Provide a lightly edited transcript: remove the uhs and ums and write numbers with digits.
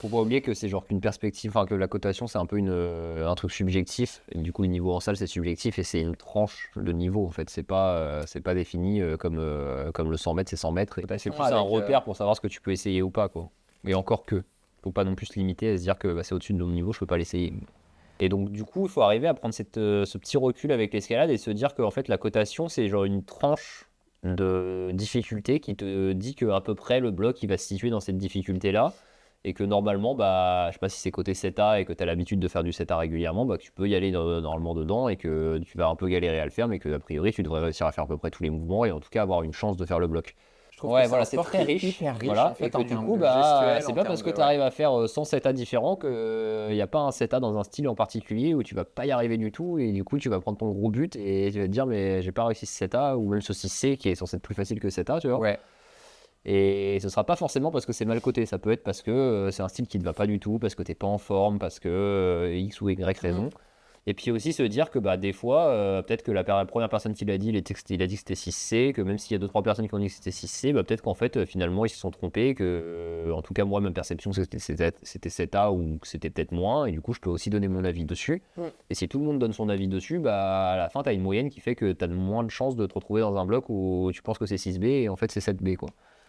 Faut pas oublier que c'est genre qu'une perspective, enfin que la cotation c'est un peu un truc subjectif. Et du coup, le niveau en salle c'est subjectif et c'est une tranche de niveau en fait. C'est pas défini comme le 100 mètres, c'est 100 mètres. C'est plus un repère pour savoir ce que tu peux essayer ou pas, quoi. Et encore que. Faut pas non plus se limiter à se dire que bah, c'est au-dessus de mon niveau, je peux pas l'essayer. Et donc, du coup, il faut arriver à prendre ce petit recul avec l'escalade et se dire que en fait, la cotation, c'est genre une tranche de difficulté qui te dit qu'à peu près le bloc il va se situer dans cette difficulté-là. Et que normalement, bah, je sais pas si c'est côté 7A et que tu as l'habitude de faire du 7A régulièrement, bah, que tu peux y aller normalement dedans et que tu vas un peu galérer à le faire, mais que a priori, tu devrais réussir à faire à peu près tous les mouvements et en tout cas avoir une chance de faire le bloc. Je trouve que Ouais, c'est un voilà, c'est sport très qui est riche. hyper riche Voilà, en et fait que en du termes coup, de bah, gestuelle, c'est en pas termes parce que de... tu Ouais. arrives à faire 100 7A différents qu'il n'y a pas un 7A dans un style en particulier où tu vas pas y arriver du tout et du coup, tu vas prendre ton gros but et tu vas te dire, mais j'ai pas réussi ce 7A ou même ce 6C qui est censé être plus facile que 7A, tu vois. Ouais. Et ce sera pas forcément parce que c'est mal coté, ça peut être parce que c'est un style qui ne va pas du tout, parce que t'es pas en forme, parce que X ou Y Mhm. raison. Et puis aussi se dire que bah, des fois, peut-être que la première personne qui l'a dit, il a dit que c'était 6C, que même s'il y a 2-3 personnes qui ont dit que c'était 6C, bah, peut-être qu'en fait, finalement, ils se sont trompés, que en tout cas, moi, ma perception, c'était 7A ou que c'était peut-être moins, et du coup, je peux aussi donner mon avis dessus. Mhm. Et si tout le monde donne son avis dessus, bah, à la fin, tu as une moyenne qui fait que tu as moins de chances de te retrouver dans un bloc où tu penses que c'est 6B et en fait, c'est 7B, quoi.